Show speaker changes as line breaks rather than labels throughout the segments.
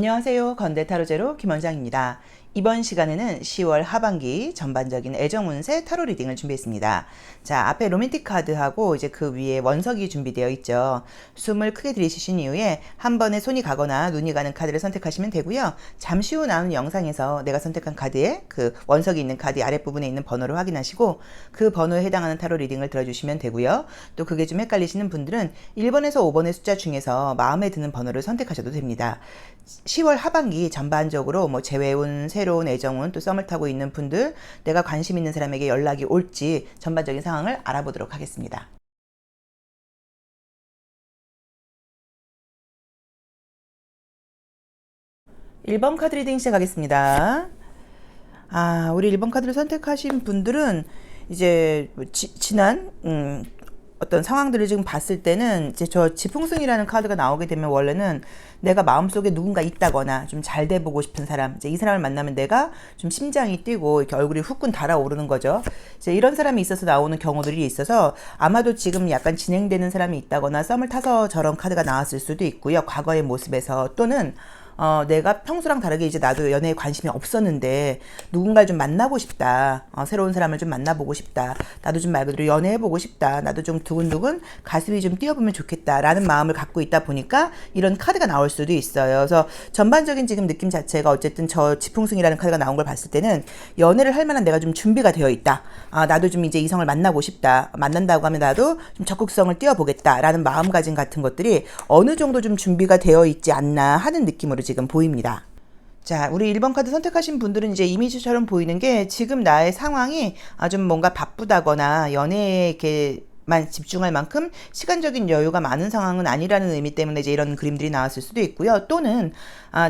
안녕하세요. 건대타로제로 김원장입니다. 이번 시간에는 10월 하반기 전반적인 애정운세 타로 리딩을 준비했습니다. 자, 앞에 로맨틱 카드하고 이제 그 위에 원석이 준비되어 있죠. 숨을 크게 들이쉬신 이후에 한 번에 손이 가거나 눈이 가는 카드를 선택하시면 되고요. 잠시 후 나오는 영상에서 내가 선택한 카드에 그 원석이 있는 카드 아랫부분에 있는 번호를 확인하시고 그 번호에 해당하는 타로 리딩을 들어주시면 되고요. 또 그게 좀 헷갈리시는 분들은 1번에서 5번의 숫자 중에서 마음에 드는 번호를 선택하셔도 됩니다. 10월 하반기 전반적으로 뭐 재회운, 새로운 애정운, 또 썸을 타고 있는 분들, 내가 관심 있는 사람에게 연락이 올지 전반적인 상황을 알아보도록 하겠습니다. (1번) 카드 리딩 시작하겠습니다. 우리 1번 카드를 선택하신 분들은 이제 지난 어떤 상황들을 지금 봤을 때는 이제 저 지풍승이라는 카드가 나오게 되면 원래는 내가 마음속에 누군가 있다거나 좀 잘 돼보고 싶은 사람, 이제 이 사람을 만나면 내가 좀 심장이 뛰고 이렇게 얼굴이 후끈 달아오르는 거죠. 이제 이런 사람이 있어서 나오는 경우들이 있어서 아마도 지금 약간 진행되는 사람이 있다거나 썸을 타서 저런 카드가 나왔을 수도 있고요. 과거의 모습에서 또는 내가 평소랑 다르게 이제 나도 연애에 관심이 없었는데 누군가를 좀 만나고 싶다. 새로운 사람을 좀 만나보고 싶다. 나도 좀 말 그대로 연애해보고 싶다. 나도 좀 두근두근 가슴이 좀 뛰어보면 좋겠다. 라는 마음을 갖고 있다 보니까 이런 카드가 나올 수도 있어요. 그래서 전반적인 지금 느낌 자체가 어쨌든 저 지풍승이라는 카드가 나온 걸 봤을 때는 연애를 할 만한 내가 좀 준비가 되어 있다. 나도 좀 이제 이성을 만나고 싶다. 만난다고 하면 나도 좀 적극성을 띄워보겠다. 라는 마음가짐 같은 것들이 어느 정도 좀 준비가 되어 있지 않나 하는 느낌으로 지금 보입니다. 자, 우리 1번 카드 선택하신 분들은 이제 이미지처럼 보이는 게 지금 나의 상황이 좀 뭔가 바쁘다거나 연애에 이렇게 만 집중할 만큼 시간적인 여유가 많은 상황은 아니라는 의미 때문에 이제 이런 그림들이 나왔을 수도 있고요. 또는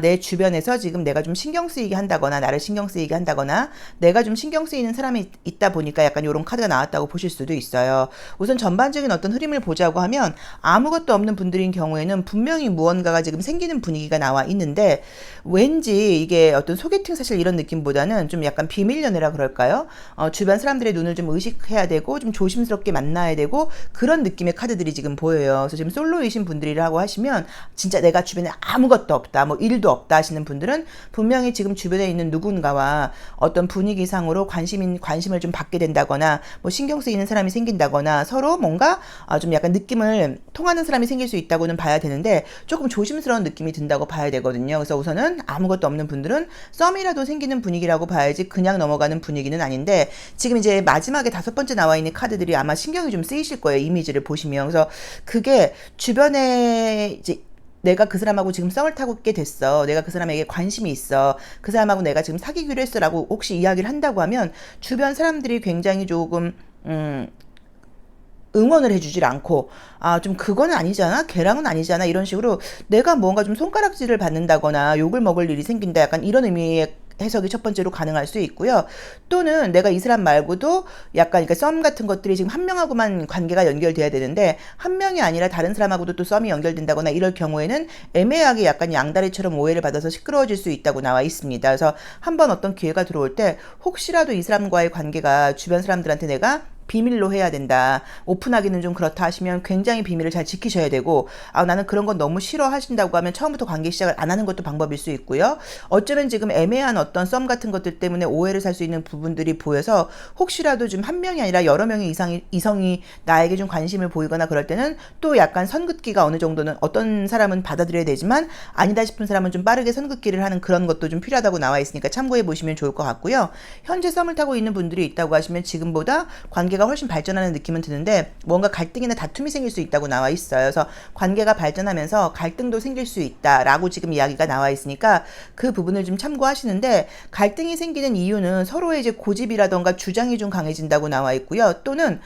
내 주변에서 지금 내가 좀 신경 쓰이게 한다거나 나를 신경 쓰이게 한다거나 내가 좀 신경 쓰이는 사람이 있다 보니까 약간 이런 카드가 나왔다고 보실 수도 있어요. 우선 전반적인 어떤 흐름을 보자고 하면 아무것도 없는 분들인 경우에는 분명히 무언가가 지금 생기는 분위기가 나와 있는데 왠지 이게 어떤 소개팅 사실 이런 느낌보다는 좀 약간 비밀 연애라 그럴까요? 주변 사람들의 눈을 좀 의식해야 되고 좀 조심스럽게 만나야 되고 그런 느낌의 카드들이 지금 보여요. 그래서 지금 솔로이신 분들이라고 하시면 진짜 내가 주변에 아무것도 없다, 뭐 일도 없다 하시는 분들은 분명히 지금 주변에 있는 누군가와 어떤 분위기상으로 관심을 좀 받게 된다거나 뭐 신경 쓰이는 사람이 생긴다거나 서로 뭔가 좀 약간 느낌을 통하는 사람이 생길 수 있다고는 봐야 되는데 조금 조심스러운 느낌이 든다고 봐야 되거든요. 그래서 우선은 아무것도 없는 분들은 썸이라도 생기는 분위기라고 봐야지 그냥 넘어가는 분위기는 아닌데 지금 이제 마지막에 5번째 나와 있는 카드들이 아마 신경이 좀 쓰이실 거예요. 이미지를 보시면. 그래서 그게 주변에 이제 내가 그 사람하고 지금 썸을 타고 있게 됐어. 내가 그 사람에게 관심이 있어. 그 사람하고 내가 지금 사귀기로 했어. 라고 혹시 이야기를 한다고 하면 주변 사람들이 굉장히 조금 응원을 해주질 않고 좀 그거는 아니잖아, 걔랑은 아니잖아 이런 식으로 내가 뭔가 좀 손가락질을 받는다거나 욕을 먹을 일이 생긴다 약간 이런 의미의 해석이 첫 번째로 가능할 수 있고요. 또는 내가 이 사람 말고도 약간 그러니까 썸 같은 것들이 지금 한 명하고만 관계가 연결돼야 되는데 한 명이 아니라 다른 사람하고도 또 썸이 연결된다거나 이럴 경우에는 애매하게 약간 양다리처럼 오해를 받아서 시끄러워질 수 있다고 나와 있습니다. 그래서 한번 어떤 기회가 들어올 때 혹시라도 이 사람과의 관계가 주변 사람들한테 내가 비밀로 해야 된다. 오픈하기는 좀 그렇다 하시면 굉장히 비밀을 잘 지키셔야 되고 나는 그런 건 너무 싫어 하신다고 하면 처음부터 관계 시작을 안 하는 것도 방법일 수 있고요. 어쩌면 지금 애매한 어떤 썸 같은 것들 때문에 오해를 살 수 있는 부분들이 보여서 혹시라도 좀 한 명이 아니라 여러 명의 이성이 나에게 좀 관심을 보이거나 그럴 때는 또 약간 선긋기가 어느 정도는 어떤 사람은 받아들여야 되지만 아니다 싶은 사람은 좀 빠르게 선긋기를 하는 그런 것도 좀 필요하다고 나와 있으니까 참고해 보시면 좋을 것 같고요. 현재 썸을 타고 있는 분들이 있다고 하시면 지금보다 관계가 훨씬 발전하는 느낌은 드는데 뭔가 갈등이나 다툼이 생길 수 있다고 나와 있어요. 그래서 관계가 발전하면서 갈등도 생길 수 있다라고 지금 이야기가 나와 있으니까 그 부분을 좀 참고하시는데 갈등이 생기는 이유는 서로의 이제 고집이라던가 주장이 좀 강해진다고 나와 있고요. 또는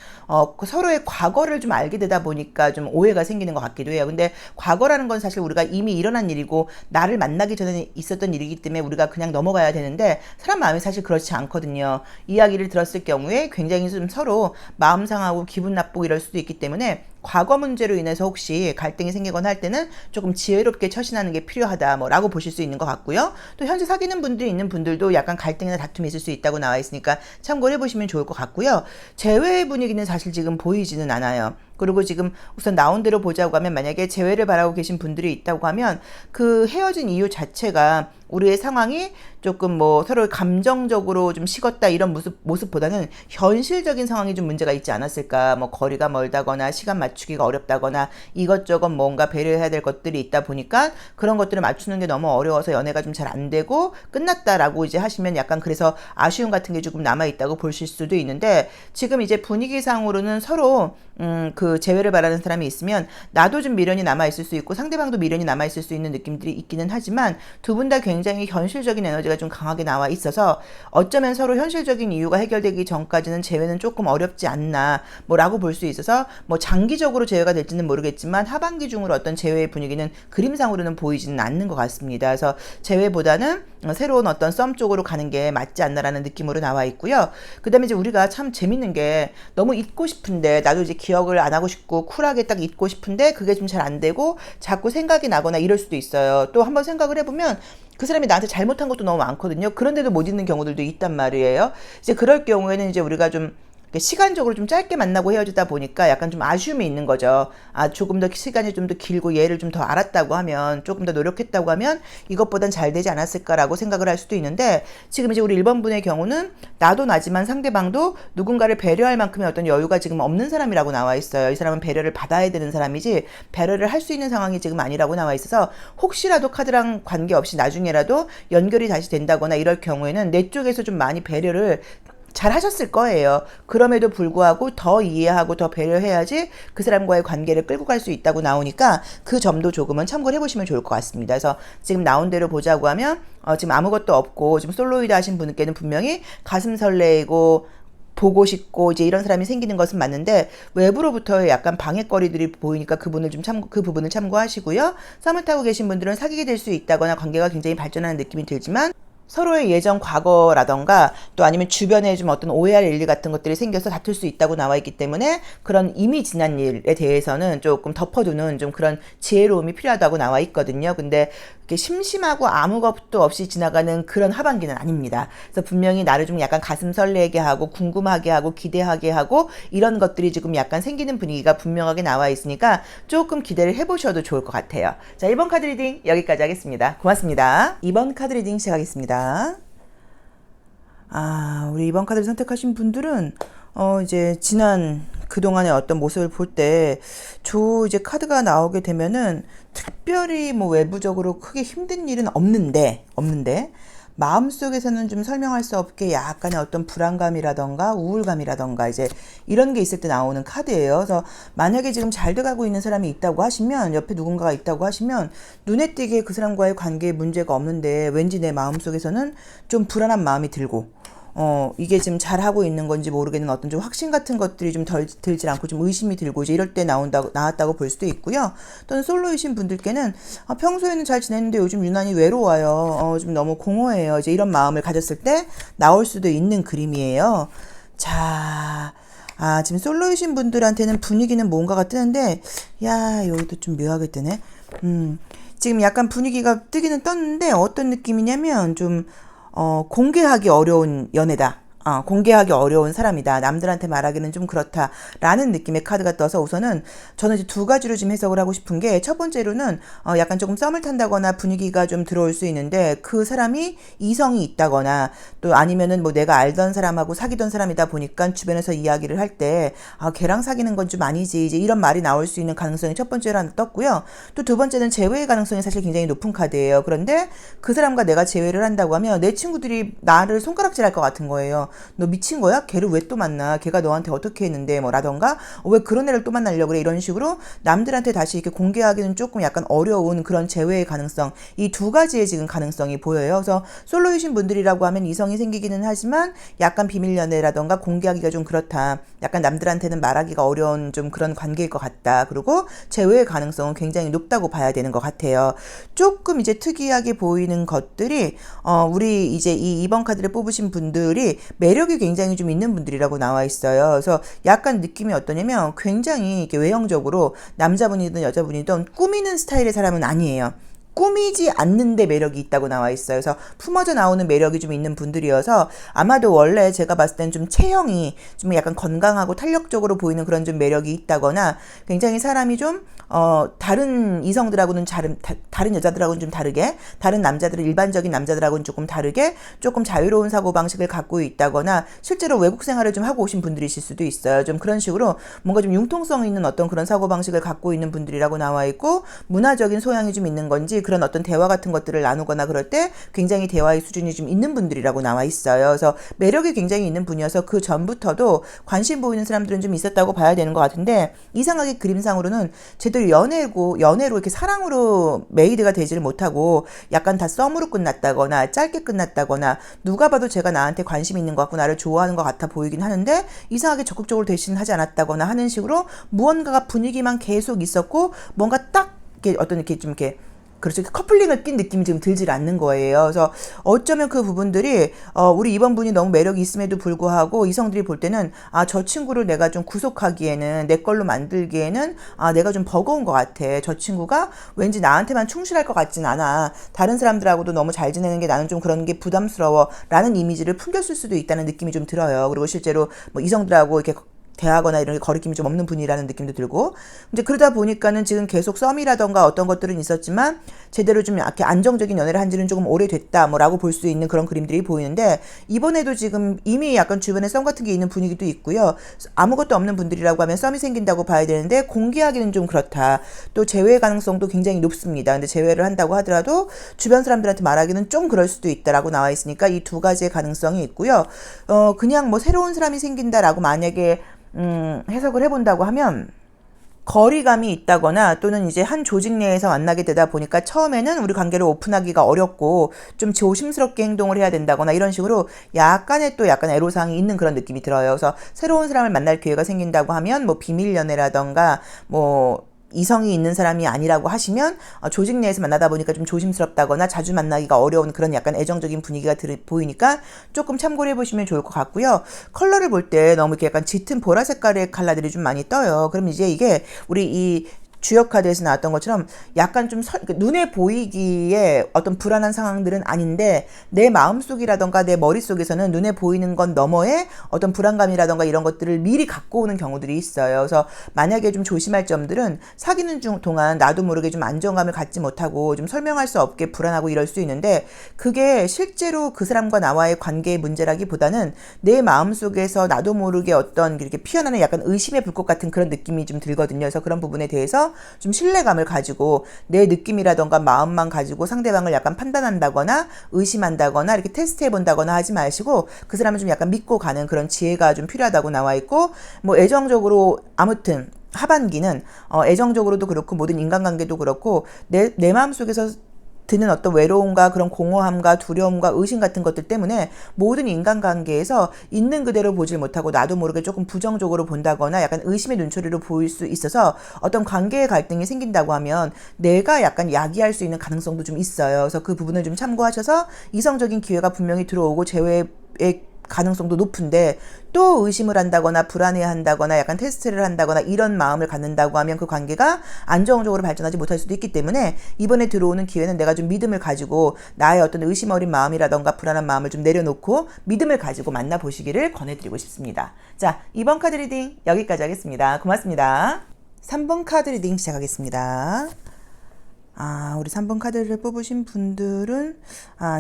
서로의 과거를 좀 알게 되다 보니까 좀 오해가 생기는 것 같기도 해요. 근데 과거라는 건 사실 우리가 이미 일어난 일이고 나를 만나기 전에 있었던 일이기 때문에 우리가 그냥 넘어가야 되는데 사람 마음이 사실 그렇지 않거든요. 이야기를 들었을 경우에 굉장히 좀 서로 마음 상하고 기분 나쁘고 이럴 수도 있기 때문에 과거 문제로 인해서 혹시 갈등이 생기거나 할 때는 조금 지혜롭게 처신하는 게 필요하다 라고 보실 수 있는 것 같고요. 또 현재 사귀는 분들이 있는 분들도 약간 갈등이나 다툼이 있을 수 있다고 나와 있으니까 참고를 해보시면 좋을 것 같고요. 재회의 분위기는 사실 지금 보이지는 않아요. 그리고 지금 우선 나온 대로 보자고 하면, 만약에 재회를 바라고 계신 분들이 있다고 하면 그 헤어진 이유 자체가 우리의 상황이 조금 뭐 서로 감정적으로 좀 식었다 이런 모습보다는 현실적인 상황이 좀 문제가 있지 않았을까. 뭐 거리가 멀다거나 시간 맞추기가 어렵다거나 이것저것 뭔가 배려해야 될 것들이 있다 보니까 그런 것들을 맞추는 게 너무 어려워서 연애가 좀 잘 안 되고 끝났다라고 이제 하시면 약간 그래서 아쉬움 같은 게 조금 남아있다고 보실 수도 있는데, 지금 이제 분위기상으로는 서로 그 재회를 바라는 사람이 있으면 나도 좀 미련이 남아있을 수 있고 상대방도 미련이 남아있을 수 있는 느낌들이 있기는 하지만, 두 분 다 굉장히 현실적인 에너지가 좀 강하게 나와 있어서 어쩌면 서로 현실적인 이유가 해결되기 전까지는 재회는 조금 어렵지 않나 뭐라고 볼 수 있어서, 뭐 장기적으로 재회가 될지는 모르겠지만 하반기 중으로 어떤 재회의 분위기는 그림상으로는 보이지는 않는 것 같습니다. 그래서 재회보다는 새로운 어떤 썸 쪽으로 가는 게 맞지 않나라는 느낌으로 나와 있고요. 그 다음에 이제 우리가 참 재밌는 게, 너무 잊고 싶은데 나도 이제 기억을 안 하고 싶고 쿨하게 딱 잊고 싶은데 그게 좀 잘 안 되고 자꾸 생각이 나거나 이럴 수도 있어요. 또 한번 생각을 해보면 그 사람이 나한테 잘못한 것도 너무 많거든요. 그런데도 못 잊는 경우들도 있단 말이에요. 이제 그럴 경우에는 이제 우리가 좀 시간적으로 좀 짧게 만나고 헤어지다 보니까 약간 좀 아쉬움이 있는 거죠. 아, 조금 더 시간이 좀 더 길고 얘를 좀 더 알았다고 하면, 조금 더 노력했다고 하면 이것보단 잘 되지 않았을까라고 생각을 할 수도 있는데, 지금 이제 우리 1번 분의 경우는 나도 나지만 상대방도 누군가를 배려할 만큼의 어떤 여유가 지금 없는 사람이라고 나와 있어요. 이 사람은 배려를 받아야 되는 사람이지 배려를 할 수 있는 상황이 지금 아니라고 나와 있어서, 혹시라도 카드랑 관계없이 나중에라도 연결이 다시 된다거나 이럴 경우에는 내 쪽에서 좀 많이 배려를 잘 하셨을 거예요. 그럼에도 불구하고 더 이해하고 더 배려해야지 그 사람과의 관계를 끌고 갈 수 있다고 나오니까, 그 점도 조금은 참고를 해보시면 좋을 것 같습니다. 그래서 지금 나온 대로 보자고 하면 지금 아무것도 없고 지금 솔로이드 하신 분께는 분명히 가슴 설레이고 보고 싶고 이제 이런 사람이 생기는 것은 맞는데, 외부로부터의 약간 방해거리들이 보이니까 그 부분을 참고하시고요. 썸을 타고 계신 분들은 사귀게 될 수 있다거나 관계가 굉장히 발전하는 느낌이 들지만, 서로의 예전 과거라던가 또 아니면 주변에 좀 어떤 오해할 일 같은 것들이 생겨서 다툴 수 있다고 나와 있기 때문에, 그런 이미 지난 일에 대해서는 조금 덮어두는 좀 그런 지혜로움이 필요하다고 나와 있거든요. 근데 이렇게 심심하고 아무것도 없이 지나가는 그런 하반기는 아닙니다. 그래서 분명히 나를 좀 약간 가슴 설레게 하고 궁금하게 하고 기대하게 하고 이런 것들이 지금 약간 생기는 분위기가 분명하게 나와 있으니까 조금 기대를 해보셔도 좋을 것 같아요. 자, 1번 카드 리딩 여기까지 하겠습니다. 고맙습니다. 2번 카드 리딩 시작하겠습니다. 우리 2번 카드를 선택하신 분들은 이제 지난 그동안의 어떤 모습을 볼 때 이제 카드가 나오게 되면은 특별히 뭐 외부적으로 크게 힘든 일은 없는데 마음속에서는 좀 설명할 수 없게 약간의 어떤 불안감이라던가 우울감이라던가 이제 이런 게 있을 때 나오는 카드예요. 그래서 만약에 지금 잘 돼가고 있는 사람이 있다고 하시면, 옆에 누군가가 있다고 하시면 눈에 띄게 그 사람과의 관계에 문제가 없는데 왠지 내 마음속에서는 좀 불안한 마음이 들고, 이게 지금 잘하고 있는 건지 모르겠는 어떤 좀 확신 같은 것들이 좀 덜 들지 않고 좀 의심이 들고 이제 이럴 때 나왔다고 볼 수도 있고요. 또는 솔로이신 분들께는 평소에는 잘 지냈는데 요즘 유난히 외로워요. 좀 너무 공허해요. 이제 이런 마음을 가졌을 때 나올 수도 있는 그림이에요. 자, 지금 솔로이신 분들한테는 분위기는 뭔가가 뜨는데, 여기도 좀 묘하게 뜨네. 지금 약간 분위기가 뜨기는 떴는데 어떤 느낌이냐면 좀 공개하기 어려운 연애다. 공개하기 어려운 사람이다. 남들한테 말하기는 좀 그렇다라는 느낌의 카드가 떠서, 우선은 저는 이제 두 가지로 좀 해석을 하고 싶은 게, 첫 번째로는 약간 조금 썸을 탄다거나 분위기가 좀 들어올 수 있는데, 그 사람이 이성이 있다거나 또 아니면은 뭐 내가 알던 사람하고 사귀던 사람이다 보니까 주변에서 이야기를 할 때 걔랑 사귀는 건 좀 아니지 이제 이런 말이 나올 수 있는 가능성이 첫 번째로 하나 떴고요. 또 두 번째는 재회의 가능성이 사실 굉장히 높은 카드예요. 그런데 그 사람과 내가 재회를 한다고 하면 내 친구들이 나를 손가락질할 것 같은 거예요. 너 미친 거야? 걔를 왜 또 만나? 걔가 너한테 어떻게 했는데? 뭐 라던가 왜 그런 애를 또 만나려고 그래? 이런 식으로 남들한테 다시 이렇게 공개하기는 조금 약간 어려운 그런 재회의 가능성, 이 두 가지의 지금 가능성이 보여요. 그래서 솔로이신 분들이라고 하면 이성이 생기기는 하지만 약간 비밀 연애라던가 공개하기가 좀 그렇다. 약간 남들한테는 말하기가 어려운 좀 그런 관계일 것 같다. 그리고 재회의 가능성은 굉장히 높다고 봐야 되는 것 같아요. 조금 이제 특이하게 보이는 것들이 우리 이제 이 2번 카드를 뽑으신 분들이 매력이 굉장히 좀 있는 분들이라고 나와 있어요. 그래서 약간 느낌이 어떠냐면 굉장히 이렇게 외형적으로 남자분이든 여자분이든 꾸미는 스타일의 사람은 아니에요. 꾸미지 않는데 매력이 있다고 나와 있어요. 그래서 품어져 나오는 매력이 좀 있는 분들이어서 아마도 원래 제가 봤을 땐 좀 체형이 좀 약간 건강하고 탄력적으로 보이는 그런 좀 매력이 있다거나 굉장히 사람이 좀 다른 이성들하고는 다른 여자들하고는 좀 다르게, 다른 남자들은 일반적인 남자들하고는 조금 다르게 조금 자유로운 사고방식을 갖고 있다거나 실제로 외국 생활을 좀 하고 오신 분들이실 수도 있어요. 좀 그런 식으로 뭔가 좀 융통성 있는 어떤 그런 사고방식을 갖고 있는 분들이라고 나와 있고, 문화적인 소양이 좀 있는 건지 그런 어떤 대화 같은 것들을 나누거나 그럴 때 굉장히 대화의 수준이 좀 있는 분들이라고 나와 있어요. 그래서 매력이 굉장히 있는 분이어서 그 전부터도 관심 보이는 사람들은 좀 있었다고 봐야 되는 것 같은데, 이상하게 그림상으로는 제대로 연애로 이렇게 사랑으로 메이드가 되지를 못하고 약간 다 썸으로 끝났다거나 짧게 끝났다거나, 누가 봐도 제가 나한테 관심 있는 것 같고 나를 좋아하는 것 같아 보이긴 하는데 이상하게 적극적으로 대신을 하지 않았다거나 하는 식으로 무언가가 분위기만 계속 있었고, 뭔가 딱 이렇게 어떤 이렇게 좀 이렇게, 그렇죠, 커플링을 낀 느낌이 지금 들질 않는 거예요. 그래서 어쩌면 그 부분들이 우리 이번 분이 너무 매력이 있음에도 불구하고 이성들이 볼 때는 저 친구를 내가 좀 구속하기에는, 내 걸로 만들기에는 내가 좀 버거운 것 같아. 저 친구가 왠지 나한테만 충실할 것 같진 않아. 다른 사람들하고도 너무 잘 지내는 게 나는 좀 그런 게 부담스러워 라는 이미지를 풍겼을 수도 있다는 느낌이 좀 들어요. 그리고 실제로 뭐 이성들하고 이렇게 대하거나 이런 거리낌이 좀 없는 분이라는 느낌도 들고, 이제 그러다 보니까는 지금 계속 썸이라던가 어떤 것들은 있었지만 제대로 좀 이렇게 안정적인 연애를 한 지는 조금 오래됐다 뭐라고 볼 수 있는 그런 그림들이 보이는데, 이번에도 지금 이미 약간 주변에 썸 같은 게 있는 분위기도 있고요. 아무것도 없는 분들이라고 하면 썸이 생긴다고 봐야 되는데 공개하기는 좀 그렇다. 또 재회 가능성도 굉장히 높습니다. 근데 재회를 한다고 하더라도 주변 사람들한테 말하기는 좀 그럴 수도 있다라고 나와 있으니까 이 두 가지의 가능성이 있고요. 그냥 뭐 새로운 사람이 생긴다라고 만약에 해석을 해본다고 하면, 거리감이 있다거나 또는 이제 한 조직 내에서 만나게 되다 보니까 처음에는 우리 관계를 오픈하기가 어렵고 좀 조심스럽게 행동을 해야 된다거나 이런 식으로 약간의 또 약간 애로사항이 있는 그런 느낌이 들어요. 그래서 새로운 사람을 만날 기회가 생긴다고 하면 뭐 비밀 연애라던가 뭐 이성이 있는 사람이 아니라고 하시면 조직 내에서 만나다 보니까 좀 조심스럽다거나 자주 만나기가 어려운 그런 약간 애정적인 분위기가 보이니까 조금 참고를 해보시면 좋을 것 같고요. 컬러를 볼 때 너무 이렇게 약간 짙은 보라 색깔의 컬러들이 좀 많이 떠요. 그럼 이제 이게 우리 이 주역 카드에서 나왔던 것처럼 약간 좀 눈에 보이기에 어떤 불안한 상황들은 아닌데 내 마음속이라던가 내 머릿속에서는 눈에 보이는 건 너머에 어떤 불안감이라던가 이런 것들을 미리 갖고 오는 경우들이 있어요. 그래서 만약에 좀 조심할 점들은, 사귀는 동안 나도 모르게 좀 안정감을 갖지 못하고 좀 설명할 수 없게 불안하고 이럴 수 있는데, 그게 실제로 그 사람과 나와의 관계의 문제라기보다는 내 마음속에서 나도 모르게 어떤 이렇게 피어나는 약간 의심의 불꽃 같은 그런 느낌이 좀 들거든요. 그래서 그런 부분에 대해서 좀 신뢰감을 가지고 내 느낌이라던가 마음만 가지고 상대방을 약간 판단한다거나 의심한다거나 이렇게 테스트해 본다거나 하지 마시고 그 사람을 좀 약간 믿고 가는 그런 지혜가 좀 필요하다고 나와 있고, 뭐 애정적으로 아무튼 하반기는 애정적으로도 그렇고 모든 인간관계도 그렇고 내 마음속에서 드는 어떤 외로움과 그런 공허함과 두려움과 의심 같은 것들 때문에 모든 인간관계에서 있는 그대로 보질 못하고 나도 모르게 조금 부정적으로 본다거나 약간 의심의 눈초리로 보일 수 있어서 어떤 관계의 갈등이 생긴다고 하면 내가 약간 야기할 수 있는 가능성도 좀 있어요. 그래서 그 부분을 좀 참고하셔서 이성적인 기회가 분명히 들어오고 재회의 가능성도 높은데, 또 의심을 한다거나 불안해한다거나 약간 테스트를 한다거나 이런 마음을 갖는다고 하면 그 관계가 안정적으로 발전하지 못할 수도 있기 때문에 이번에 들어오는 기회는 내가 좀 믿음을 가지고 나의 어떤 의심 어린 마음이라던가 불안한 마음을 좀 내려놓고 믿음을 가지고 만나보시기를 권해드리고 싶습니다. 자, 2번 카드 리딩 여기까지 하겠습니다. 고맙습니다. 3번 카드 리딩 시작하겠습니다. 우리 3번 카드를 뽑으신 분들은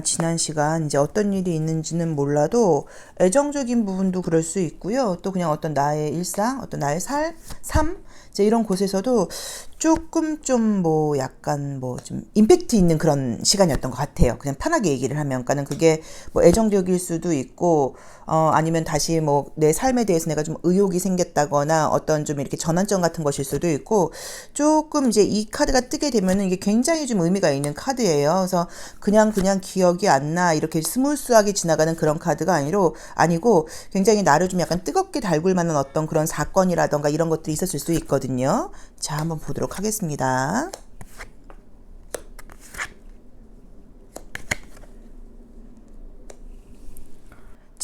지난 시간 이제 어떤 일이 있는지는 몰라도 애정적인 부분도 그럴 수 있고요. 또 그냥 어떤 나의 일상, 어떤 나의 삶 이제 이런 곳에서도 조금 좀 뭐 약간 뭐 좀 임팩트 있는 그런 시간이었던 것 같아요. 그냥 편하게 얘기를 하면. 그러니까는 그게 뭐 애정적일 수도 있고 아니면 다시 뭐 내 삶에 대해서 내가 좀 의욕이 생겼다거나 어떤 좀 이렇게 전환점 같은 것일 수도 있고, 조금 이제 이 카드가 뜨게 되면은 이게 굉장히 좀 의미가 있는 카드예요. 그래서 그냥 기억이 안 나 이렇게 스무스하게 지나가는 그런 카드가 아니고 굉장히 나를 좀 약간 뜨겁게 달굴 만한 어떤 그런 사건이라던가 이런 것들이 있었을 수 있거든요. 자, 한번 보도록 하겠습니다.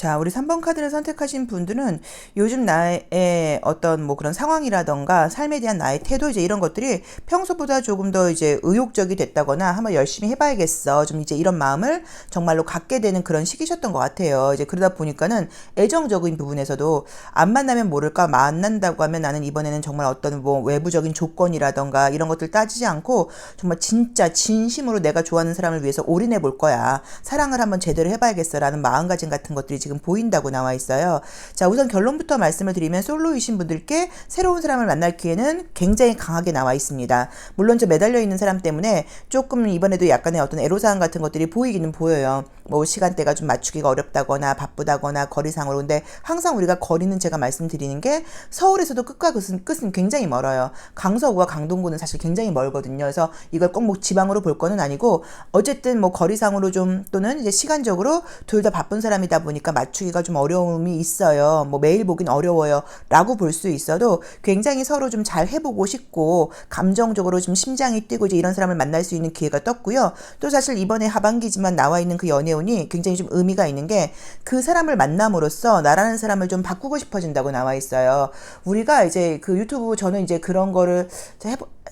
자, 우리 3번 카드를 선택하신 분들은 요즘 나의 어떤 뭐 그런 상황이라던가 삶에 대한 나의 태도 이제 이런 것들이 평소보다 조금 더 이제 의욕적이 됐다거나 한번 열심히 해봐야겠어. 좀 이제 이런 마음을 정말로 갖게 되는 그런 시기셨던 것 같아요. 이제 그러다 보니까는 애정적인 부분에서도 안 만나면 모를까 만난다고 하면 나는 이번에는 정말 어떤 뭐 외부적인 조건이라던가 이런 것들 따지지 않고 정말 진짜 진심으로 내가 좋아하는 사람을 위해서 올인해 볼 거야. 사랑을 한번 제대로 해봐야겠어. 라는 마음가짐 같은 것들이 지금 보인다고 나와 있어요. 자, 우선 결론부터 말씀을 드리면 솔로이신 분들께 새로운 사람을 만날 기회는 굉장히 강하게 나와 있습니다. 물론 저 매달려 있는 사람 때문에 조금 이번에도 약간의 어떤 애로사항 같은 것들이 보이기는 보여요. 뭐 시간대가 좀 맞추기가 어렵다거나 바쁘다거나 거리상으로. 근데 항상 우리가 거리는 제가 말씀드리는 게 서울에서도 끝과 끝은 굉장히 멀어요. 강서구와 강동구는 사실 굉장히 멀거든요. 그래서 이걸 꼭 뭐 지방으로 볼 거는 아니고 어쨌든 뭐 거리상으로 좀 또는 이제 시간적으로 둘 다 바쁜 사람이다 보니까 맞추기가 좀 어려움이 있어요. 뭐 매일 보긴 어려워요. 라고 볼 수 있어도 굉장히 서로 좀 잘 해보고 싶고 감정적으로 좀 심장이 뛰고 이제 이런 사람을 만날 수 있는 기회가 떴고요. 또 사실 이번에 하반기지만 나와 있는 그 연애운이 굉장히 좀 의미가 있는 게 그 사람을 만남으로써 나라는 사람을 좀 바꾸고 싶어진다고 나와 있어요. 우리가 이제 그 유튜브 저는 이제 그런 거를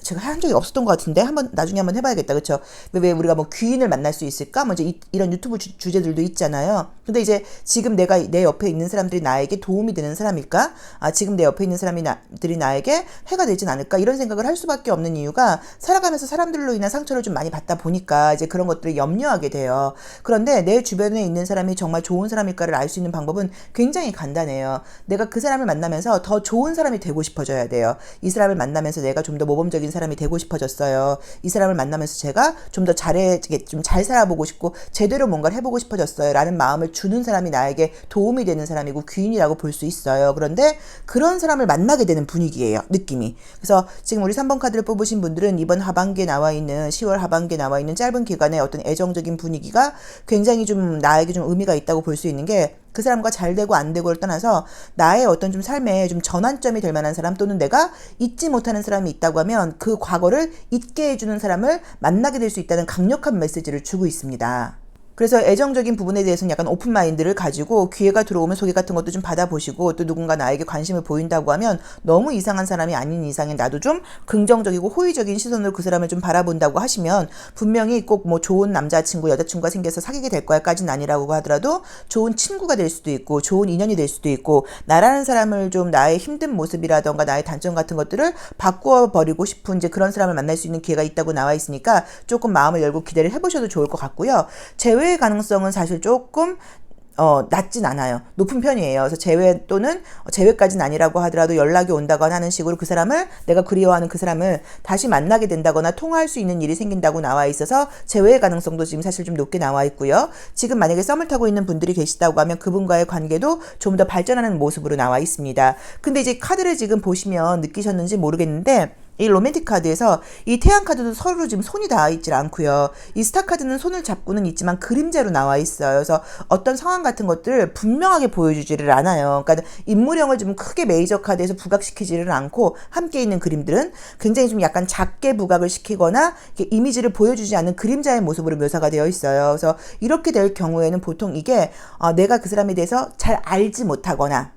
제가 한 적이 없었던 것 같은데 나중에 한번 해봐야겠다. 그렇죠? 왜 우리가 뭐 귀인을 만날 수 있을까? 뭐 이제 이런 유튜브 주제들도 있잖아요. 근데 이제 지금 내 옆에 있는 사람들이 나에게 도움이 되는 사람일까? 지금 내 옆에 있는 사람들이 나에게 해가 되진 않을까? 이런 생각을 할 수밖에 없는 이유가 살아가면서 사람들로 인한 상처를 좀 많이 받다 보니까 이제 그런 것들을 염려하게 돼요. 그런데 내 주변에 있는 사람이 정말 좋은 사람일까를 알 수 있는 방법은 굉장히 간단해요. 내가 그 사람을 만나면서 더 좋은 사람이 되고 싶어져야 돼요. 이 사람을 만나면서 내가 좀 더 모범적인 사람이 되고 싶어졌어요. 이 사람을 만나면서 제가 좀 더 좀 잘 살아보고 싶고 제대로 뭔가를 해보고 싶어졌어요. 라는 마음을 주는 사람이 나에게 도움이 되는 사람이고 귀인이라고 볼 수 있어요. 그런데 그런 사람을 만나게 되는 분위기예요. 느낌이. 그래서 지금 우리 3번 카드를 뽑으신 분들은 이번 하반기에 나와 있는 10월 하반기에 나와 있는 짧은 기간에 어떤 애정적인 분위기가 굉장히 좀 나에게 좀 의미가 있다고 볼 수 있는 게 그 사람과 잘 되고 안 되고를 떠나서 나의 어떤 좀 삶에 좀 전환점이 될 만한 사람 또는 내가 잊지 못하는 사람이 있다고 하면 그 과거를 잊게 해주는 사람을 만나게 될 수 있다는 강력한 메시지를 주고 있습니다. 그래서 애정적인 부분에 대해서는 약간 오픈마인드를 가지고 기회가 들어오면 소개 같은 것도 좀 받아보시고 또 누군가 나에게 관심을 보인다고 하면 너무 이상한 사람이 아닌 이상에 나도 좀 긍정적이고 호의적인 시선으로 그 사람을 좀 바라본다고 하시면 분명히 꼭 뭐 좋은 남자친구, 여자친구가 생겨서 사귀게 될 거야까지는 아니라고 하더라도 좋은 친구가 될 수도 있고 좋은 인연이 될 수도 있고 나라는 사람을 좀 나의 힘든 모습이라던가 나의 단점 같은 것들을 바꾸어 버리고 싶은 이제 그런 사람을 만날 수 있는 기회가 있다고 나와 있으니까 조금 마음을 열고 기대를 해보셔도 좋을 것 같고요. 제외의 가능성은 사실 조금 낮진 않아요. 높은 편이에요. 그래서 제외 또는 제외까지는 아니라고 하더라도 연락이 온다거나 하는 식으로 그 사람을 내가 그리워하는 그 사람을 다시 만나게 된다거나 통화할 수 있는 일이 생긴다고 나와 있어서 제외의 가능성도 지금 사실 좀 높게 나와 있고요. 지금 만약에 썸을 타고 있는 분들이 계시다고 하면 그분과의 관계도 좀 더 발전하는 모습으로 나와 있습니다. 근데 이제 카드를 지금 보시면 느끼셨는지 모르겠는데 이 로맨틱 카드에서 이 태양 카드도 서로 지금 손이 닿아 있질 않고요. 이 스타 카드는 손을 잡고는 있지만 그림자로 나와 있어요. 그래서 어떤 상황 같은 것들을 분명하게 보여주지를 않아요. 그러니까 인물형을 좀 크게 메이저 카드에서 부각시키지를 않고 함께 있는 그림들은 굉장히 좀 약간 작게 부각을 시키거나 이렇게 이미지를 보여주지 않는 그림자의 모습으로 묘사가 되어 있어요. 그래서 이렇게 될 경우에는 보통 이게 내가 그 사람에 대해서 잘 알지 못하거나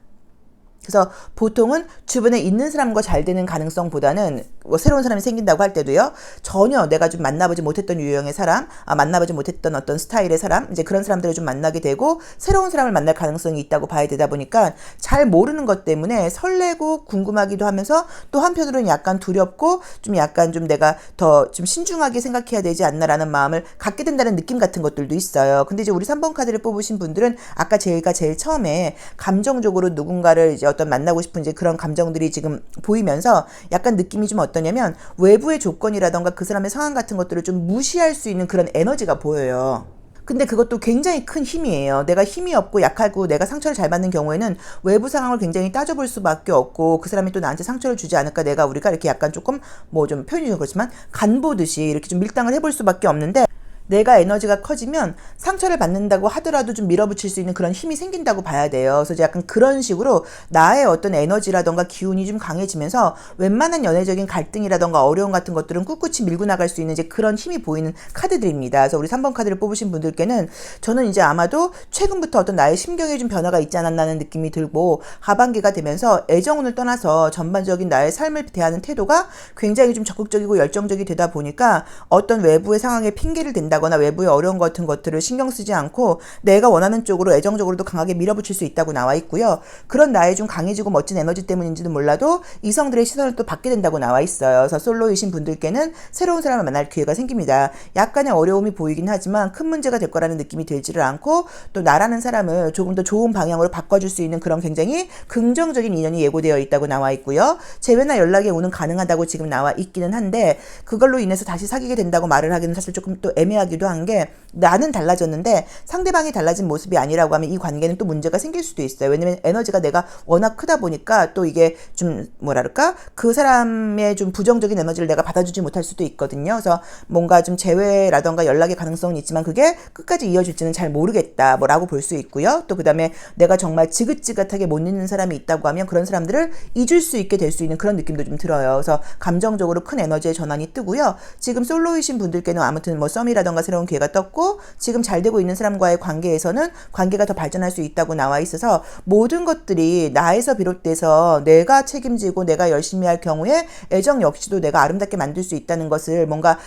그래서 보통은 주변에 있는 사람과 잘 되는 가능성보다는 뭐 새로운 사람이 생긴다고 할 때도요. 전혀 내가 좀 만나보지 못했던 유형의 사람, 만나보지 못했던 어떤 스타일의 사람, 이제 그런 사람들을 좀 만나게 되고 새로운 사람을 만날 가능성이 있다고 봐야 되다 보니까 잘 모르는 것 때문에 설레고 궁금하기도 하면서 또 한편으로는 약간 두렵고 좀 약간 좀 내가 더 좀 신중하게 생각해야 되지 않나라는 마음을 갖게 된다는 느낌 같은 것들도 있어요. 근데 이제 우리 3번 카드를 뽑으신 분들은 아까 제일 처음에 감정적으로 누군가를 이제 어떤 만나고 싶은 이제 그런 감정들이 지금 보이면서 약간 느낌이 좀 어떠냐면 외부의 조건이라던가 그 사람의 상황 같은 것들을 좀 무시할 수 있는 그런 에너지가 보여요. 근데 그것도 굉장히 큰 힘이에요. 내가 힘이 없고 약하고 내가 상처를 잘 받는 경우에는 외부 상황을 굉장히 따져볼 수밖에 없고 그 사람이 또 나한테 상처를 주지 않을까 우리가 이렇게 약간 조금 뭐 좀 표현이 좀 그렇지만 간 보듯이 이렇게 좀 밀당을 해볼 수밖에 없는데 내가 에너지가 커지면 상처를 받는다고 하더라도 좀 밀어붙일 수 있는 그런 힘이 생긴다고 봐야 돼요. 그래서 약간 그런 식으로 나의 어떤 에너지라던가 기운이 좀 강해지면서 웬만한 연애적인 갈등이라던가 어려움 같은 것들은 꿋꿋이 밀고 나갈 수 있는 이제 그런 힘이 보이는 카드들입니다. 그래서 우리 3번 카드를 뽑으신 분들께는 저는 이제 아마도 최근부터 어떤 나의 심경에 좀 변화가 있지 않았나는 느낌이 들고, 하반기가 되면서 애정운을 떠나서 전반적인 나의 삶을 대하는 태도가 굉장히 좀 적극적이고 열정적이 되다 보니까 어떤 외부의 상황에 핑계를 댄다거나 외부의 어려운 것 같은 것들을 신경 쓰지 않고 내가 원하는 쪽으로 애정적으로도 강하게 밀어붙일 수 있다고 나와 있고요. 그런 나의 좀 강해지고 멋진 에너지 때문인지는 몰라도 이성들의 시선을 또 받게 된다고 나와 있어요. 그래서 솔로이신 분들께는 새로운 사람을 만날 기회가 생깁니다. 약간의 어려움이 보이긴 하지만 큰 문제가 될 거라는 느낌이 들지를 않고, 또 나라는 사람을 조금 더 좋은 방향으로 바꿔줄 수 있는 그런 굉장히 긍정적인 인연이 예고되어 있다고 나와 있고요. 재회나 연락이 오는 가능하다고 지금 나와 있기는 한데, 그걸로 인해서 다시 사귀게 된다고 말을 하기는 사실 조금 또 애매하기도 한 게, 나는 달라졌는데 상대방이 달라진 모습이 아니라고 하면 이 관계는 또 문제가 생길 수도 있어요. 왜냐면 에너지가 내가 워낙 크다 보니까 또 이게 좀 뭐랄까, 그 사람의 좀 부정적인 에너지를 내가 받아주지 못할 수도 있거든요. 그래서 뭔가 좀 재회라던가 연락의 가능성은 있지만 그게 끝까지 이어질지는 잘 모르겠다 뭐라고 볼 수 있고요. 또 그 다음에 내가 정말 지긋지긋하게 못 잊는 사람이 있다고 하면 그런 사람들을 잊을 수 있게 될 수 있는 그런 느낌도 좀 들어요. 그래서 감정적으로 큰 에너지의 전환이 뜨고요. 지금 솔로이신 분들께는 아무튼 뭐 썸이라던가 새로운 기회가 떴고, 지금 잘 되고 있는 사람과의 관계에서는 관계가 더 발전할 수 있다고 나와 있어서, 모든 것들이 나에서 비롯돼서 내가 책임지고 내가 열심히 할 경우에 애정 역시도 내가 아름답게 만들 수 있다는 것을 뭔가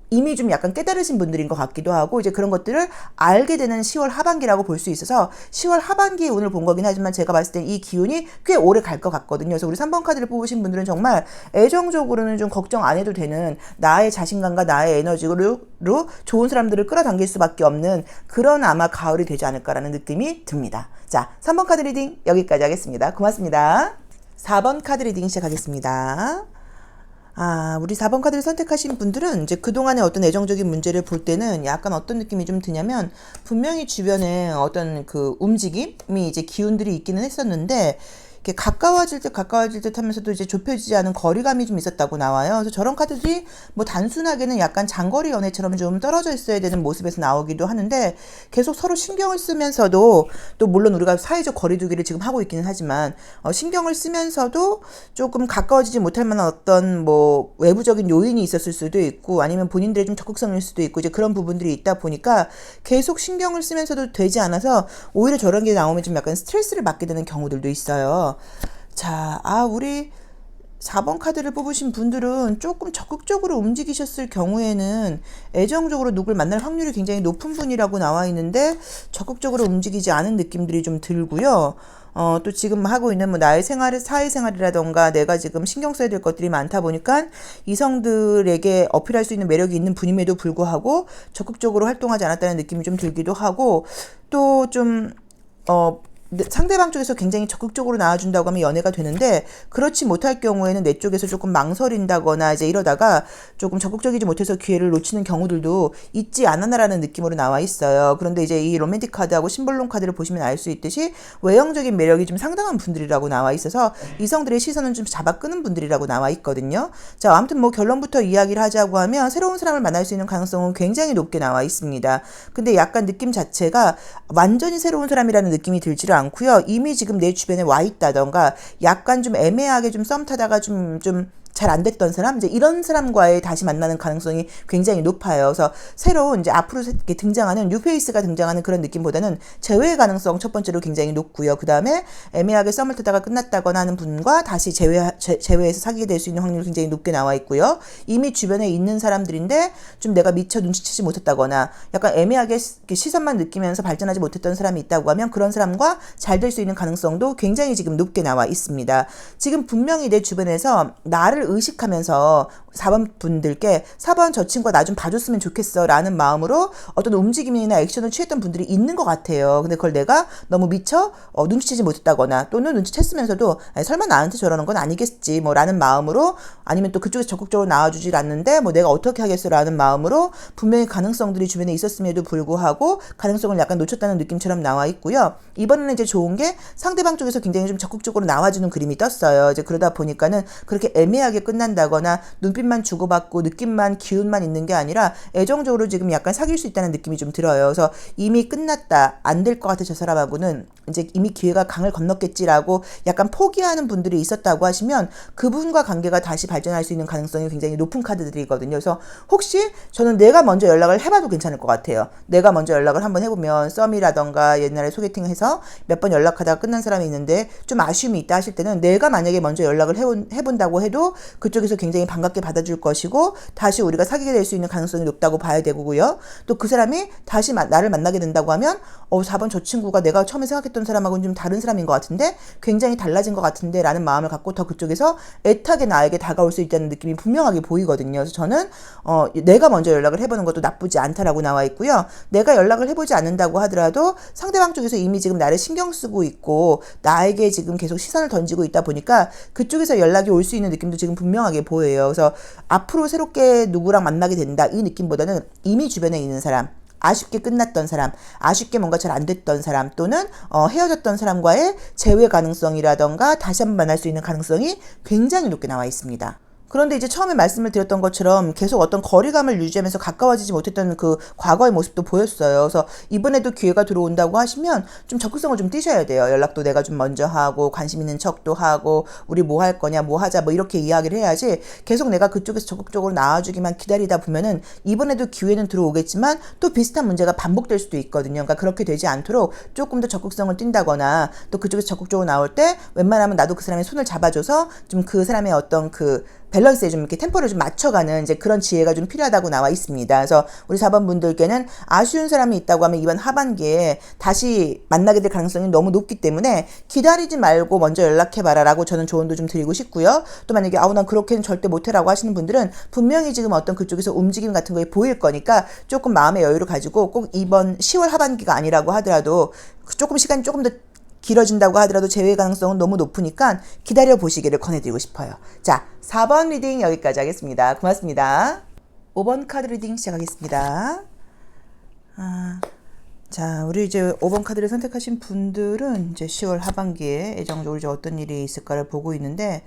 이미 좀 약간 깨달으신 분들인 것 같기도 하고, 이제 그런 것들을 알게 되는 10월 하반기라고 볼 수 있어서 10월 하반기에 운을 본 거긴 하지만 제가 봤을 때 이 기운이 꽤 오래 갈 것 같거든요. 그래서 우리 3번 카드를 뽑으신 분들은 정말 애정적으로는 좀 걱정 안 해도 되는, 나의 자신감과 나의 에너지로 좋은 사람들을 끌어당길 수밖에 없는 그런 아마 가을이 되지 않을까라는 느낌이 듭니다. 자, 3번 카드 리딩 여기까지 하겠습니다. 고맙습니다. 4번 카드 리딩 시작하겠습니다. 우리 4번 카드를 선택하신 분들은 이제 그동안의 어떤 애정적인 문제를 볼 때는 약간 어떤 느낌이 좀 드냐면, 분명히 주변에 어떤 그 움직임이 이제 기운들이 있기는 했었는데, 이렇게 가까워질 듯 하면서도 이제 좁혀지지 않은 거리감이 좀 있었다고 나와요. 그래서 저런 카드들이 뭐 단순하게는 약간 장거리 연애처럼 좀 떨어져 있어야 되는 모습에서 나오기도 하는데, 계속 서로 신경을 쓰면서도, 또 물론 우리가 사회적 거리두기를 지금 하고 있기는 하지만 신경을 쓰면서도 조금 가까워지지 못할 만한 어떤 뭐 외부적인 요인이 있었을 수도 있고, 아니면 본인들의 좀 적극성일 수도 있고, 이제 그런 부분들이 있다 보니까 계속 신경을 쓰면서도 되지 않아서 오히려 저런 게 나오면 좀 약간 스트레스를 받게 되는 경우들도 있어요. 자, 우리 4번 카드를 뽑으신 분들은 조금 적극적으로 움직이셨을 경우에는 애정적으로 누굴 만날 확률이 굉장히 높은 분이라고 나와 있는데, 적극적으로 움직이지 않은 느낌들이 좀 들고요. 또 지금 하고 있는 뭐 나의 사회생활이라던가 내가 지금 신경 써야 될 것들이 많다 보니까 이성들에게 어필할 수 있는 매력이 있는 분임에도 불구하고 적극적으로 활동하지 않았다는 느낌이 좀 들기도 하고, 또 좀 상대방 쪽에서 굉장히 적극적으로 나와준다고 하면 연애가 되는데, 그렇지 못할 경우에는 내 쪽에서 조금 망설인다거나 이제 이러다가 조금 적극적이지 못해서 기회를 놓치는 경우들도 있지 않았나라는 느낌으로 나와 있어요. 그런데 이제 이 로맨틱 카드하고 심볼론 카드를 보시면 알 수 있듯이 외형적인 매력이 좀 상당한 분들이라고 나와 있어서 이성들의 시선은 좀 잡아 끄는 분들이라고 나와 있거든요. 자, 아무튼 뭐 결론부터 이야기를 하자고 하면 새로운 사람을 만날 수 있는 가능성은 굉장히 높게 나와 있습니다. 근데 약간 느낌 자체가 완전히 새로운 사람이라는 느낌이 들지를 않고요. 이미 지금 내 주변에 와 있다던가 약간 좀 애매하게 좀 썸 타다가 좀 잘 안 됐던 사람, 이제 이런 사람과의 다시 만나는 가능성이 굉장히 높아요. 그래서 새로운 이제 앞으로 이렇게 등장하는 뉴페이스가 등장하는 그런 느낌보다는 재회의 가능성 첫 번째로 굉장히 높고요. 그 다음에 애매하게 썸을 타다가 끝났다거나 하는 분과 다시 재회해서 사귀게 될 수 있는 확률이 굉장히 높게 나와 있고요. 이미 주변에 있는 사람들인데 좀 내가 미처 눈치채지 못했다거나 약간 애매하게 시선만 느끼면서 발전하지 못했던 사람이 있다고 하면 그런 사람과 잘 될 수 있는 가능성도 굉장히 지금 높게 나와 있습니다. 지금 분명히 내 주변에서 나를 의식하면서 4번 분들께 4번 저 친구가 나 좀 봐줬으면 좋겠어 라는 마음으로 어떤 움직임이나 액션을 취했던 분들이 있는 것 같아요. 근데 그걸 내가 너무 미처 눈치채지 못했다거나, 또는 눈치챘으면서도 설마 나한테 저러는 건 아니겠지 뭐 라는 마음으로, 아니면 또 그쪽에서 적극적으로 나와주질 않는데 뭐 내가 어떻게 하겠어 라는 마음으로 분명히 가능성들이 주변에 있었음에도 불구하고 가능성을 약간 놓쳤다는 느낌처럼 나와 있고요. 이번에는 이제 좋은 게 상대방 쪽에서 굉장히 좀 적극적으로 나와주는 그림이 떴어요. 이제 그러다 보니까는 그렇게 애매하게 무난하게 끝난다거나 눈빛만 주고받고 느낌만 기운만 있는 게 아니라 애정적으로 지금 약간 사귈 수 있다는 느낌이 좀 들어요. 그래서 이미 끝났다, 안 될 것 같아 저 사람하고는 이제 이미 기회가 강을 건넜겠지라고 약간 포기하는 분들이 있었다고 하시면 그분과 관계가 다시 발전할 수 있는 가능성이 굉장히 높은 카드들이거든요. 그래서 혹시 저는 내가 먼저 연락을 해봐도 괜찮을 것 같아요. 내가 먼저 연락을 한번 해보면 썸이라던가 옛날에 소개팅해서 몇 번 연락하다가 끝난 사람이 있는데 좀 아쉬움이 있다 하실 때는 내가 만약에 먼저 연락을 해본다고 해도 그쪽에서 굉장히 반갑게 받아줄 것이고 다시 우리가 사귀게 될 수 있는 가능성이 높다고 봐야 되고요. 또 그 사람이 다시 나를 만나게 된다고 하면 4번 저 친구가 내가 처음에 생각했던 사람하고는 좀 다른 사람인 것 같은데 굉장히 달라진 것 같은데 라는 마음을 갖고 더 그쪽에서 애타게 나에게 다가올 수 있다는 느낌이 분명하게 보이거든요. 그래서 저는 내가 먼저 연락을 해보는 것도 나쁘지 않다라고 나와 있고요. 내가 연락을 해보지 않는다고 하더라도 상대방 쪽에서 이미 지금 나를 신경 쓰고 있고 나에게 지금 계속 시선을 던지고 있다 보니까 그쪽에서 연락이 올 수 있는 느낌도 지금 분명하게 보여요. 그래서 앞으로 새롭게 누구랑 만나게 된다 이 느낌보다는 이미 주변에 있는 사람, 아쉽게 끝났던 사람, 아쉽게 뭔가 잘 안 됐던 사람 또는 헤어졌던 사람과의 재회 가능성이라던가 다시 한번 만날 수 있는 가능성이 굉장히 높게 나와 있습니다. 그런데 이제 처음에 말씀을 드렸던 것처럼 계속 어떤 거리감을 유지하면서 가까워지지 못했던 그 과거의 모습도 보였어요. 그래서 이번에도 기회가 들어온다고 하시면 좀 적극성을 좀 띄셔야 돼요. 연락도 내가 좀 먼저 하고 관심 있는 척도 하고 우리 뭐 할 거냐 뭐 하자 뭐 이렇게 이야기를 해야지 계속 내가 그쪽에서 적극적으로 나와주기만 기다리다 보면은 이번에도 기회는 들어오겠지만 또 비슷한 문제가 반복될 수도 있거든요. 그러니까 그렇게 되지 않도록 조금 더 적극성을 띈다거나 또 그쪽에서 적극적으로 나올 때 웬만하면 나도 그 사람의 손을 잡아줘서 좀 그 사람의 어떤 그 밸런스에 좀 이렇게 템포를 좀 맞춰가는 이제 그런 지혜가 좀 필요하다고 나와 있습니다. 그래서 우리 4번 분들께는 아쉬운 사람이 있다고 하면 이번 하반기에 다시 만나게 될 가능성이 너무 높기 때문에 기다리지 말고 먼저 연락해봐라 라고 저는 조언도 좀 드리고 싶고요. 또 만약에 난 그렇게는 절대 못해라고 하시는 분들은 분명히 지금 어떤 그쪽에서 움직임 같은 거에 보일 거니까 조금 마음의 여유를 가지고 꼭 이번 10월 하반기가 아니라고 하더라도 조금 시간이 조금 더 길어진다고 하더라도 재회 가능성은 너무 높으니까 기다려 보시기를 권해드리고 싶어요. 자, 4번 리딩 여기까지 하겠습니다. 고맙습니다. 5번 카드 리딩 시작하겠습니다. 자, 우리 이제 5번 카드를 선택하신 분들은 이제 10월 하반기에 애정적으로 이제 어떤 일이 있을까를 보고 있는데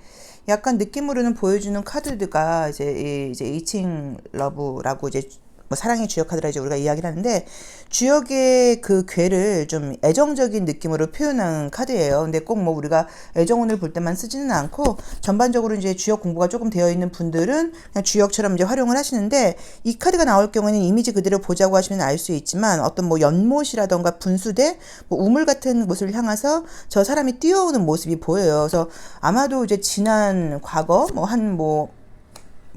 약간 느낌으로는 보여주는 카드가 이제 이칭 러브라고 이제 뭐 사랑의 주역 카드라 이제 우리가 이야기를 하는데 주역의 그 괴를 좀 애정적인 느낌으로 표현한 카드예요. 근데 꼭 뭐 우리가 애정운을 볼 때만 쓰지는 않고 전반적으로 이제 주역 공부가 조금 되어 있는 분들은 그냥 주역처럼 이제 활용을 하시는데 이 카드가 나올 경우에는 이미지 그대로 보자고 하시면 알 수 있지만 어떤 뭐 연못이라던가 분수대, 뭐 우물 같은 곳을 향해서 저 사람이 뛰어오는 모습이 보여요. 그래서 아마도 이제 지난 과거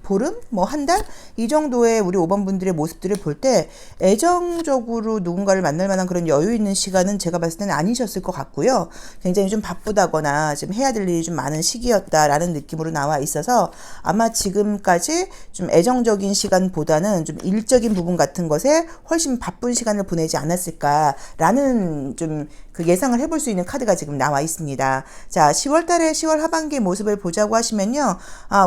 보름? 뭐 한 달? 이 정도의 우리 5번 분들의 모습들을 볼 때 애정적으로 누군가를 만날 만한 그런 여유 있는 시간은 제가 봤을 때는 아니셨을 것 같고요. 굉장히 좀 바쁘다거나 지금 해야 될 일이 좀 많은 시기였다라는 느낌으로 나와 있어서 아마 지금까지 좀 애정적인 시간보다는 좀 일적인 부분 같은 것에 훨씬 바쁜 시간을 보내지 않았을까라는 좀 그 예상을 해볼 수 있는 카드가 지금 나와 있습니다. 자, 10월 달에 10월 하반기의 모습을 보자고 하시면요.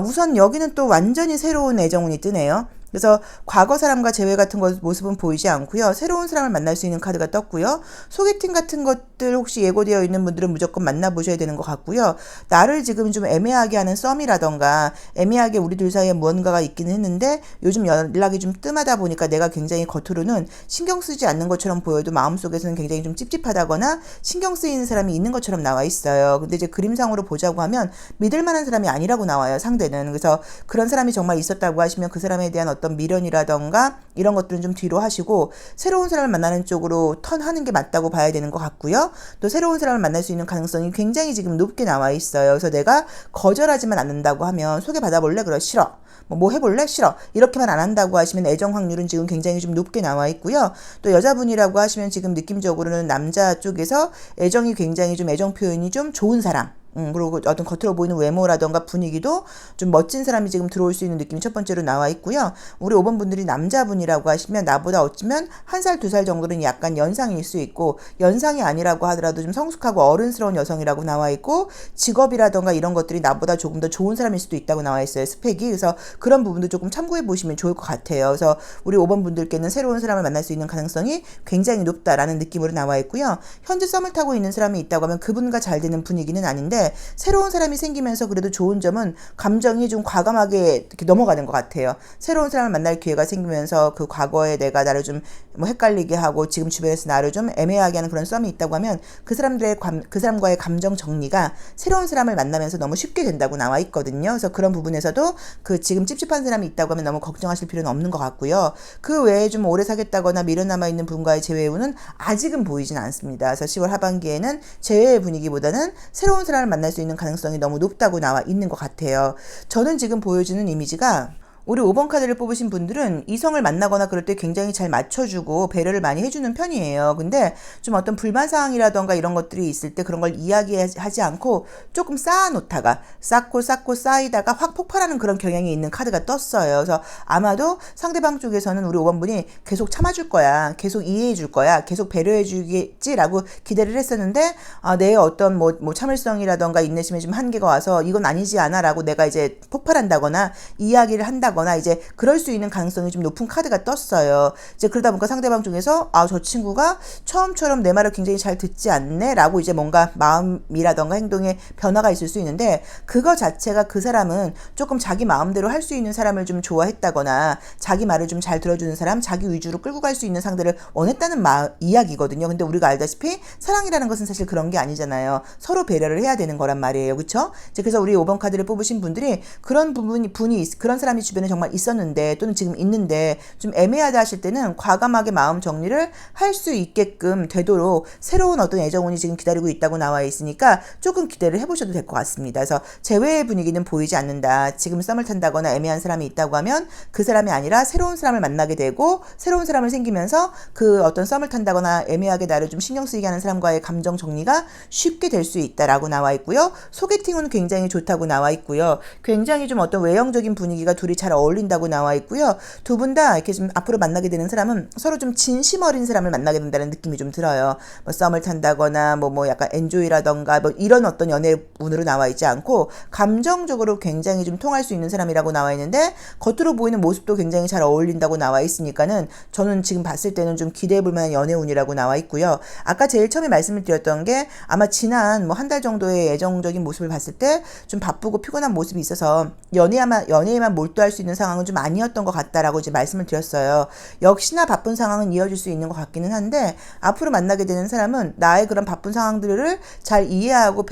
우선 여기는 또 완전히 새로운 애정운이 뜨네요. 그래서 과거 사람과 재회 같은 모습은 보이지 않고요. 새로운 사람을 만날 수 있는 카드가 떴고요. 소개팅 같은 것들 혹시 예고되어 있는 분들은 무조건 만나보셔야 되는 것 같고요. 나를 지금 좀 애매하게 하는 썸이라던가 애매하게 우리 둘 사이에 무언가가 있기는 했는데 요즘 연락이 좀 뜸하다 보니까 내가 굉장히 겉으로는 신경 쓰지 않는 것처럼 보여도 마음속에서는 굉장히 좀 찝찝하다거나 신경 쓰이는 사람이 있는 것처럼 나와 있어요. 근데 이제 그림상으로 보자고 하면 믿을 만한 사람이 아니라고 나와요. 상대는. 그래서 그런 사람이 정말 있었다고 하시면 그 사람에 대한 어떤 미련이라던가 이런 것들은 좀 뒤로 하시고 새로운 사람을 만나는 쪽으로 턴하는 게 맞다고 봐야 되는 것 같고요. 또 새로운 사람을 만날 수 있는 가능성이 굉장히 지금 높게 나와 있어요. 그래서 내가 거절하지만 않는다고 하면 소개받아볼래? 그래 싫어. 뭐 해볼래? 싫어. 이렇게만 안 한다고 하시면 애정 확률은 지금 굉장히 좀 높게 나와 있고요. 또 여자분이라고 하시면 지금 느낌적으로는 남자 쪽에서 애정이 굉장히 좀 애정 표현이 좀 좋은 사람. 그리고 어떤 겉으로 보이는 외모라던가 분위기도 좀 멋진 사람이 지금 들어올 수 있는 느낌이 첫 번째로 나와 있고요. 우리 5번 분들이 남자분이라고 하시면 나보다 어쩌면 1살, 2살 정도는 약간 연상일 수 있고 연상이 아니라고 하더라도 좀 성숙하고 어른스러운 여성이라고 나와 있고 직업이라던가 이런 것들이 나보다 조금 더 좋은 사람일 수도 있다고 나와 있어요. 스펙이. 그래서 그런 부분도 조금 참고해 보시면 좋을 것 같아요. 그래서 우리 5번 분들께는 새로운 사람을 만날 수 있는 가능성이 굉장히 높다라는 느낌으로 나와 있고요. 현재 썸을 타고 있는 사람이 있다고 하면 그분과 잘 되는 분위기는 아닌데 있는데 새로운 사람이 생기면서 그래도 좋은 점은 감정이 좀 과감하게 이렇게 넘어가는 것 같아요. 새로운 사람을 만날 기회가 생기면서 그 과거에 내가 나를 좀 뭐 헷갈리게 하고 지금 주변에서 나를 좀 애매하게 하는 그런 썸이 있다고 하면 그 사람과의 감정 정리가 새로운 사람을 만나면서 너무 쉽게 된다고 나와 있거든요. 그래서 그런 부분에서도 그 지금 찝찝한 사람이 있다고 하면 너무 걱정하실 필요는 없는 것 같고요. 그 외에 좀 오래 사겠다거나 미련 남아 있는 분과의 재회우는 아직은 보이진 않습니다. 그래서 10월 하반기에는 재회의 분위기보다는 새로운 사람을 만날 수 있는 가능성이 너무 높다고 나와 있는 것 같아요. 저는 지금 보여주는 이미지가 우리 5번 카드를 뽑으신 분들은 이성을 만나거나 그럴 때 굉장히 잘 맞춰주고 배려를 많이 해주는 편이에요. 근데 좀 어떤 불만 사항이라던가 이런 것들이 있을 때 그런 걸 이야기하지 않고 조금 쌓아놓다가 쌓고 쌓이다가 확 폭발하는 그런 경향이 있는 카드가 떴어요. 그래서 아마도 상대방 쪽에서는 우리 5번 분이 계속 참아줄 거야, 계속 이해해줄 거야, 계속 배려해주겠지라고 기대를 했었는데 내 어떤 뭐 참을성이라던가 인내심에 좀 한계가 와서 이건 아니지 않아라고 내가 이제 폭발한다거나 이야기를 한다거나 이제 그럴 수 있는 가능성이 좀 높은 카드가 떴어요. 이제 그러다 보니까 상대방 중에서 저 친구가 처음처럼 내 말을 굉장히 잘 듣지 않네 라고 이제 뭔가 마음이라던가 행동에 변화가 있을 수 있는데 그거 자체가 그 사람은 조금 자기 마음대로 할 수 있는 사람을 좀 좋아했다거나 자기 말을 좀 잘 들어주는 사람, 자기 위주로 끌고 갈 수 있는 상대를 원했다는 이야기거든요. 근데 우리가 알다시피 사랑이라는 것은 사실 그런 게 아니잖아요. 서로 배려를 해야 되는 거란 말이에요. 그렇죠? 그래서 우리 5번 카드를 뽑으신 분들이 그런 그런 사람이 주변에 정말 있었는데 또는 지금 있는데 좀 애매하다 하실 때는 과감하게 마음 정리를 할 수 있게끔 되도록 새로운 어떤 애정운이 지금 기다리고 있다고 나와 있으니까 조금 기대를 해보셔도 될 것 같습니다. 그래서 재회의 분위기는 보이지 않는다. 지금 썸을 탄다거나 애매한 사람이 있다고 하면 그 사람이 아니라 새로운 사람을 만나게 되고 새로운 사람을 생기면서 그 어떤 썸을 탄다거나 애매하게 나를 좀 신경 쓰이게 하는 사람과의 감정 정리가 쉽게 될 수 있다라고 나와 있고요. 소개팅은 굉장히 좋다고 나와 있고요. 굉장히 좀 어떤 외형적인 분위기가 둘이 잘 어울린다고 나와 있고요. 두 분 다 이렇게 좀 앞으로 만나게 되는 사람은 서로 좀 진심 어린 사람을 만나게 된다는 느낌이 좀 들어요. 뭐 썸을 탄다거나 뭐 약간 엔조이라던가 뭐 이런 어떤 연애운으로 나와 있지 않고 감정적으로 굉장히 좀 통할 수 있는 사람이라고 나와 있는데 겉으로 보이는 모습도 굉장히 잘 어울린다고 나와 있으니까는 저는 지금 봤을 때는 좀 기대해 볼 만한 연애운이라고 나와 있고요. 아까 제일 처음에 말씀을 드렸던 게 아마 지난 뭐 한 달 정도의 애정적인 모습을 봤을 때 좀 바쁘고 피곤한 모습이 있어서 연애에만 몰두할 수 있는 상황은 좀 아니었던 것 같다라고 이제 말씀을 드렸어요. 역시나 바쁜 상황은 이어질 수 있는 것 같기는 한데 앞으로 만나게 되는 사람은 나의 그런 바쁜 상황들을 잘 이해하고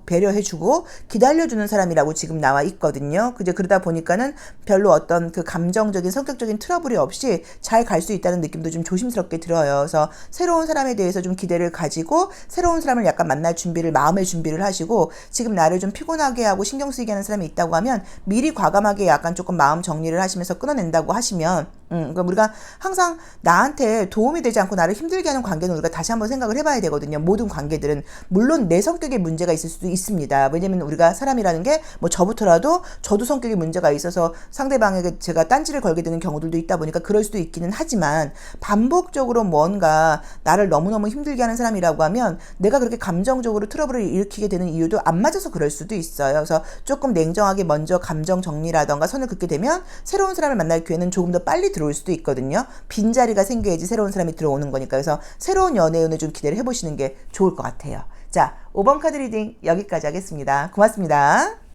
배려해주고 기다려주는 사람이라고 지금 나와 있거든요. 그러다 보니까는 별로 어떤 그 감정적인 성격적인 트러블이 없이 잘 갈 수 있다는 느낌도 좀 조심스럽게 들어요. 그래서 새로운 사람에 대해서 좀 기대를 가지고 새로운 사람을 약간 만날 마음의 준비를 하시고 지금 나를 좀 피곤하게 하고 신경 쓰이게 하는 사람이 있다고 하면 미리 과감하게 약간 조금 마음 정리를 하시면서 끊어낸다고 하시면 그러니까 우리가 항상 나한테 도움이 되지 않고 나를 힘들게 하는 관계는 우리가 다시 한번 생각을 해봐야 되거든요. 모든 관계들은 물론 내 성격에 문제가 있을 수도 있습니다. 왜냐면 우리가 사람이라는 게 뭐 저부터라도 저도 성격에 문제가 있어서 상대방에게 제가 딴지를 걸게 되는 경우들도 있다 보니까 그럴 수도 있기는 하지만 반복적으로 뭔가 나를 너무너무 힘들게 하는 사람이라고 하면 내가 그렇게 감정적으로 트러블을 일으키게 되는 이유도 안 맞아서 그럴 수도 있어요. 그래서 조금 냉정하게 먼저 감정 정리라던가 선을 긋게 되면 새로운 사람을 만날 기회는 조금 더 빨리 들어올 수도 있거든요. 빈자리가 생겨야지 새로운 사람이 들어오는 거니까. 그래서 새로운 연애운을 좀 기대를 해보시는 게 좋을 것 같아요. 자, 5번 카드 리딩 여기까지 하겠습니다. 고맙습니다.